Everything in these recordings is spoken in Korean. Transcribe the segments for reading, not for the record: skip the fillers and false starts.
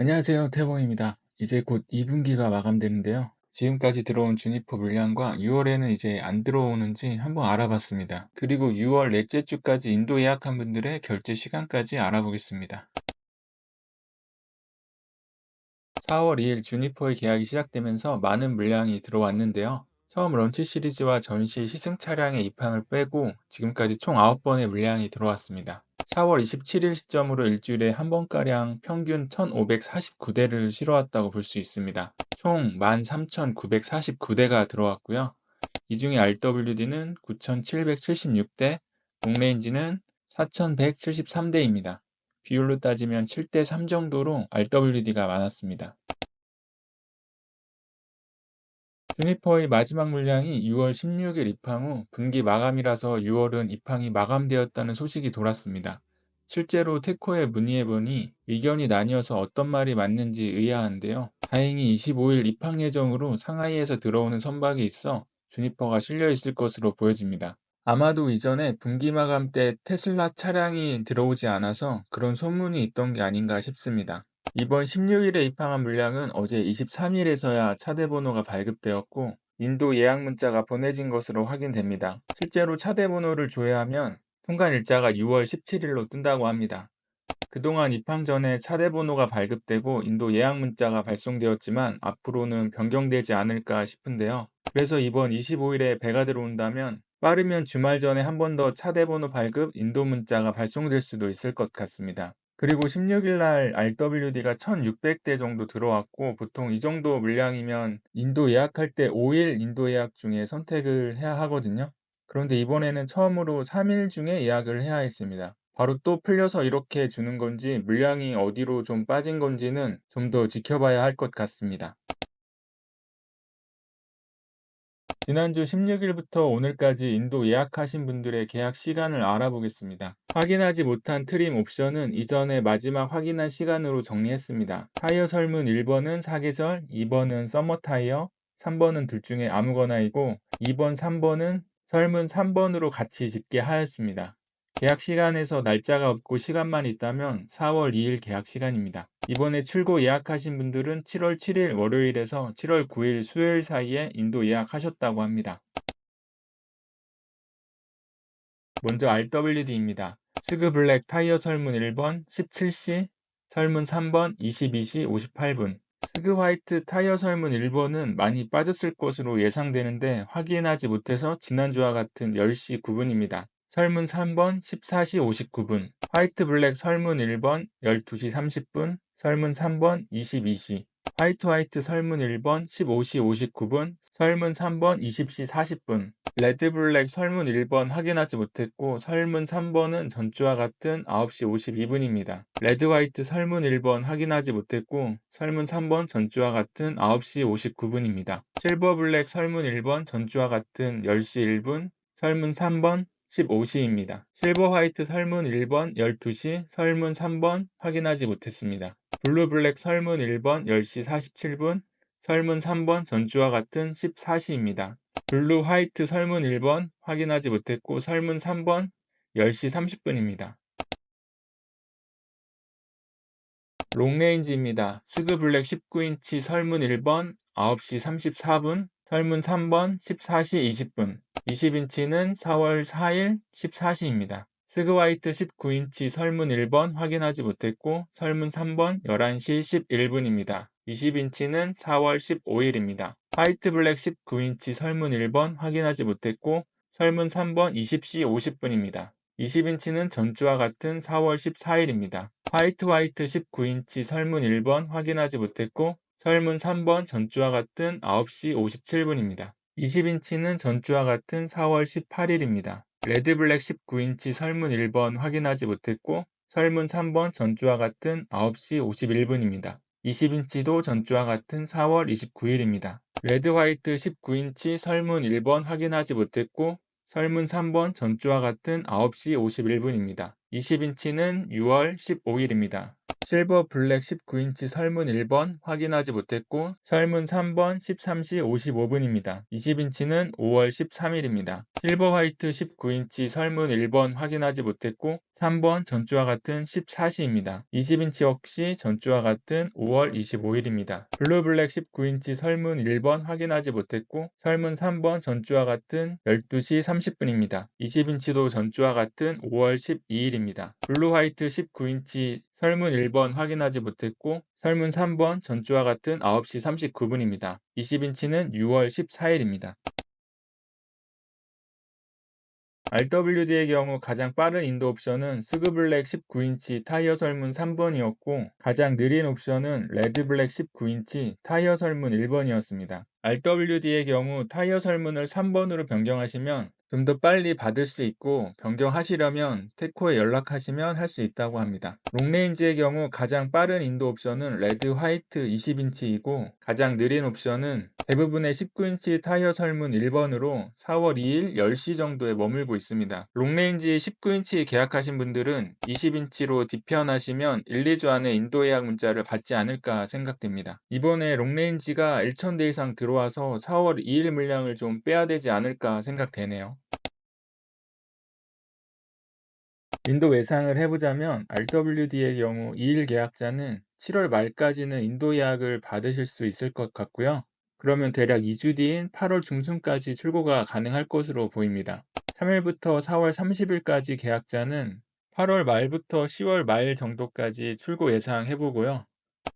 안녕하세요. 태봉입니다. 이제 곧 2분기가 마감되는데요. 지금까지 들어온 주니퍼 물량과 6월에는 이제 안 들어오는지 한번 알아봤습니다. 그리고 6월 넷째 주까지 인도 예약한 분들의 결제 시간까지 알아보겠습니다. 4월 2일 주니퍼의 계약이 시작되면서 많은 물량이 들어왔는데요. 처음 런치 시리즈와 전시 시승 차량의 입항을 빼고 지금까지 총 9번의 물량이 들어왔습니다. 4월 27일 시점으로 일주일에 한 번가량 평균 1,549대를 실어왔다고 볼 수 있습니다. 총 13,949대가 들어왔고요. 이 중에 RWD는 9,776대, 롱레인지는 4,173대입니다. 비율로 따지면 7대 3 정도로 RWD가 많았습니다. 주니퍼의 마지막 물량이 6월 16일 입항 후 분기 마감이라서 6월은 입항이 마감되었다는 소식이 돌았습니다. 실제로 테코에 문의해보니 의견이 나뉘어서 어떤 말이 맞는지 의아한데요. 다행히 25일 입항 예정으로 상하이에서 들어오는 선박이 있어 주니퍼가 실려 있을 것으로 보여집니다. 아마도 이전에 분기 마감 때 테슬라 차량이 들어오지 않아서 그런 소문이 있던 게 아닌가 싶습니다. 이번 16일에 입항한 물량은 어제 23일에서야 차대 번호가 발급되었고 인도 예약 문자가 보내진 것으로 확인됩니다. 실제로 차대 번호를 조회하면 통관 일자가 6월 17일로 뜬다고 합니다. 그동안 입항 전에 차대 번호가 발급되고 인도 예약 문자가 발송되었지만 앞으로는 변경되지 않을까 싶은데요. 그래서 이번 25일에 배가 들어온다면 빠르면 주말 전에 한 번 더 차대 번호 발급 인도 문자가 발송될 수도 있을 것 같습니다. 그리고 16일 날 RWD가 1,600대 정도 들어왔고 보통 이 정도 물량이면 인도 예약할 때 5일 인도 예약 중에 선택을 해야 하거든요. 그런데 이번에는 처음으로 3일 중에 예약을 해야 했습니다. 바로 또 풀려서 이렇게 주는 건지 물량이 어디로 좀 빠진 건지는 좀 더 지켜봐야 할 것 같습니다. 지난주 16일부터 오늘까지 인도 예약하신 분들의 계약 시간을 알아보겠습니다. 확인하지 못한 트림 옵션은 이전에 마지막 확인한 시간으로 정리했습니다. 타이어 설문 1번은 사계절, 2번은 서머 타이어, 3번은 둘 중에 아무거나이고 2번, 3번은 설문 3번으로 같이 집계 하였습니다. 계약 시간에서 날짜가 없고 시간만 있다면 4월 2일 계약 시간입니다. 이번에 출고 예약하신 분들은 7월 7일 월요일에서 7월 9일 수요일 사이에 인도 예약하셨다고 합니다. 먼저 RWD입니다. 스그 블랙 타이어 설문 1번 17시, 설문 3번 22시 58분. 스그 화이트 타이어 설문 1번은 많이 빠졌을 것으로 예상되는데 확인하지 못해서 지난주와 같은 10시 9분입니다. 설문 3번 14시 59분. 화이트 블랙 설문 1번 12시 30분, 설문 3번 22시. 화이트 설문 1번 15시 59분, 설문 3번 20시 40분. 레드 블랙 설문 1번 확인하지 못했고 설문 3번은 전주와 같은 9시 52분입니다. 레드 화이트 설문 1번 확인하지 못했고 설문 3번 전주와 같은 9시 59분입니다. 실버 블랙 설문 1번 전주와 같은 10시 1분, 설문 3번 15시입니다. 실버 화이트 설문 1번 12시, 설문 3번 확인하지 못했습니다. 블루 블랙 설문 1번 10시 47분, 설문 3번 전주와 같은 14시입니다. 블루 화이트 설문 1번 확인하지 못했고 설문 3번 10시 30분입니다. 롱레인지입니다. 스그 블랙 19인치 설문 1번 9시 34분, 설문 3번 14시 20분, 20인치는 4월 4일 14시입니다. 스그 화이트 19인치 설문 1번 확인하지 못했고 설문 3번 11시 11분입니다. 20인치는 4월 15일입니다. 화이트 블랙 19인치 설문 1번 확인하지 못했고 설문 3번 20시 50분입니다. 20인치는 전주와 같은 4월 14일입니다. 화이트 19인치 설문 1번 확인하지 못했고 설문 3번 전주와 같은 9시 57분입니다. 20인치는 전주와 같은 4월 18일입니다. 레드 블랙 19인치 설문 1번 확인하지 못했고 설문 3번 전주와 같은 9시 51분입니다. 20인치도 전주와 같은 4월 29일입니다. 레드 화이트 19인치 설문 1번 확인하지 못했고 설문 3번 전주와 같은 9시 51분입니다. 20인치는 6월 15일입니다. 실버 블랙 19인치 설문 1번 확인하지 못했고 설문 3번 13시 55분입니다. 20인치는 5월 13일입니다. 실버 화이트 19인치 설문 1번 확인하지 못했고 3번 전주와 같은 14시입니다. 20인치 역시 전주와 같은 5월 25일입니다. 블루 블랙 19인치 설문 1번 확인하지 못했고 설문 3번 전주와 같은 12시 30분입니다. 20인치도 전주와 같은 5월 12일입니다. 블루 화이트 19인치 설문 1번 확인하지 못했고 설문 3번 전주와 같은 9시 39분입니다. 20인치는 6월 14일입니다. RWD의 경우 가장 빠른 인도 옵션은 스그블랙 19인치 타이어 설문 3번이었고 가장 느린 옵션은 레드블랙 19인치 타이어 설문 1번이었습니다. RWD의 경우 타이어 설문을 3번으로 변경하시면 좀 더 빨리 받을 수 있고 변경하시려면 테코에 연락하시면 할 수 있다고 합니다. 롱레인지의 경우 가장 빠른 인도 옵션은 레드 화이트 20인치이고 가장 느린 옵션은 대부분의 19인치 타이어 설문 1번으로 4월 2일 10시 정도에 머물고 있습니다. 롱레인지 19인치 계약하신 분들은 20인치로 뒤편하시면 1, 2주 안에 인도 예약 문자를 받지 않을까 생각됩니다. 이번에 롱레인지가 1,000대 이상 들어와서 4월 2일 물량을 좀 빼야 되지 않을까 생각되네요. 인도 예상을 해보자면 RWD의 경우 2일 계약자는 7월 말까지는 인도 예약을 받으실 수 있을 것 같고요. 그러면 대략 2주 뒤인 8월 중순까지 출고가 가능할 것으로 보입니다. 3일부터 4월 30일까지 계약자는 8월 말부터 10월 말 정도까지 출고 예상해보고요.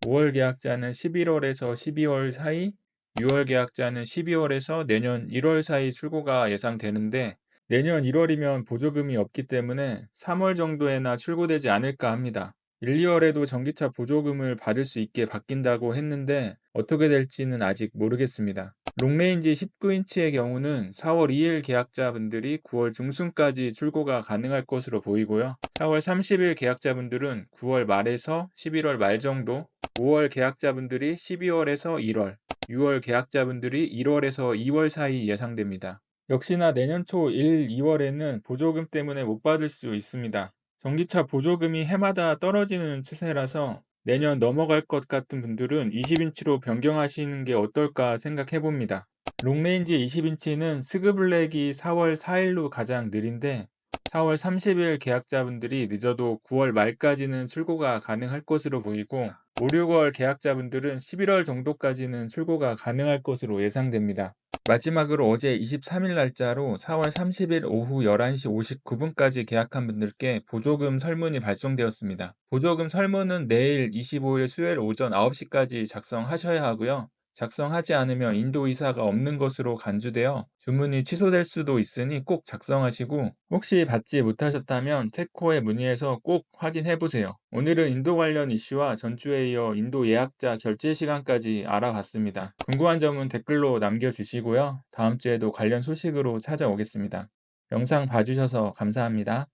5월 계약자는 11월에서 12월 사이, 6월 계약자는 12월에서 내년 1월 사이 출고가 예상되는데 내년 1월이면 보조금이 없기 때문에 3월 정도에나 출고되지 않을까 합니다. 1, 2월에도 전기차 보조금을 받을 수 있게 바뀐다고 했는데 어떻게 될지는 아직 모르겠습니다. 롱레인지 19인치의 경우는 4월 2일 계약자분들이 9월 중순까지 출고가 가능할 것으로 보이고요. 4월 30일 계약자분들은 9월 말에서 11월 말 정도, 5월 계약자분들이 12월에서 1월, 6월 계약자분들이 1월에서 2월 사이 예상됩니다. 역시나 내년 초 1, 2월에는 보조금 때문에 못 받을 수 있습니다. 전기차 보조금이 해마다 떨어지는 추세라서 내년 넘어갈 것 같은 분들은 20인치로 변경하시는 게 어떨까 생각해 봅니다. 롱레인지 20인치는 스그블랙이 4월 4일로 가장 느린데 4월 30일 계약자분들이 늦어도 9월 말까지는 출고가 가능할 것으로 보이고 5, 6월 계약자분들은 11월 정도까지는 출고가 가능할 것으로 예상됩니다. 마지막으로 어제 23일 날짜로 4월 30일 오후 11시 59분까지 계약한 분들께 보조금 설문이 발송되었습니다. 보조금 설문은 내일 25일 수요일 오전 9시까지 작성하셔야 하고요. 작성하지 않으면 인도 이사가 없는 것으로 간주되어 주문이 취소될 수도 있으니 꼭 작성하시고 혹시 받지 못하셨다면 테코에 문의해서 꼭 확인해 보세요. 오늘은 인도 관련 이슈와 전주에 이어 인도 예약자 결제 시간까지 알아봤습니다. 궁금한 점은 댓글로 남겨주시고요. 다음 주에도 관련 소식으로 찾아오겠습니다. 영상 봐주셔서 감사합니다.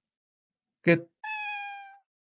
끝.